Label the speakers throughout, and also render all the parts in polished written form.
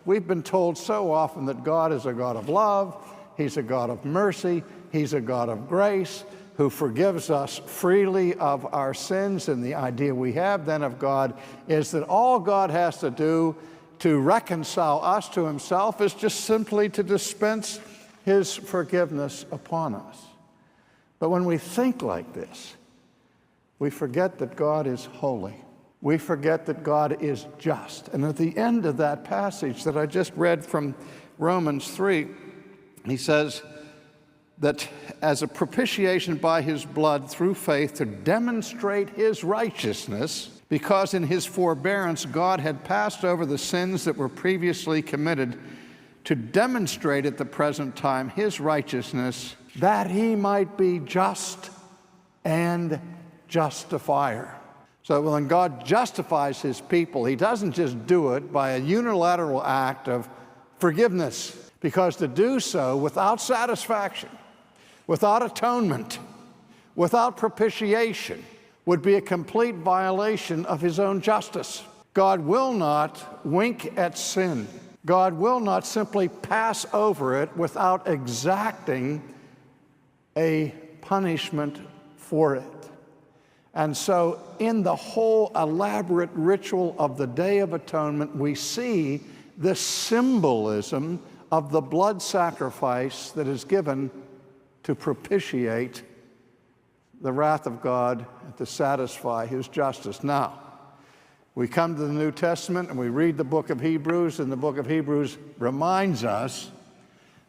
Speaker 1: We've been told so often that God is a God of love, He's a God of mercy, He's a God of grace, who forgives us freely of our sins. And the idea we have then of God is that all God has to do to reconcile us to Himself is just simply to dispense His forgiveness upon us. But when we think like this, we forget that God is holy. We forget that God is just. And at the end of that passage that I just read from Romans 3, he says that as a propitiation by His blood through faith to demonstrate His righteousness, because in His forbearance God had passed over the sins that were previously committed, to demonstrate at the present time His righteousness, that He might be just and justifier. So when God justifies His people, He doesn't just do it by a unilateral act of forgiveness, because to do so without satisfaction, without atonement, without propitiation, would be a complete violation of His own justice. God will not wink at sin. God will not simply pass over it without exacting a punishment for it. And so in the whole elaborate ritual of the Day of Atonement, we see the symbolism of the blood sacrifice that is given to propitiate the wrath of God and to satisfy His justice. Now, we come to the New Testament and we read the book of Hebrews, and the book of Hebrews reminds us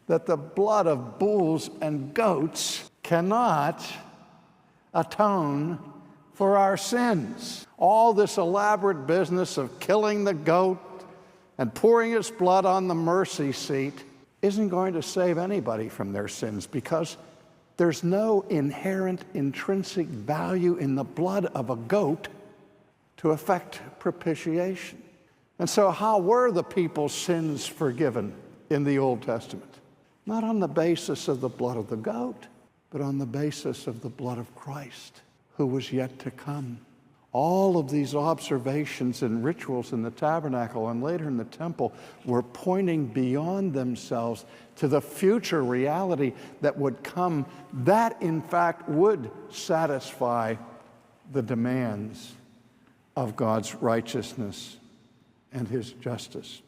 Speaker 1: that the blood of bulls and goats cannot atone for our sins. All this elaborate business of killing the goat and pouring its blood on the mercy seat isn't going to save anybody from their sins, because there's no inherent intrinsic value in the blood of a goat to effect propitiation. And so how were the people's sins forgiven in the Old Testament? Not on the basis of the blood of the goat, but on the basis of the blood of Christ, who was yet to come. All of these observations and rituals in the tabernacle and later in the temple were pointing beyond themselves to the future reality that would come, that in fact would satisfy the demands of God's righteousness and His justice.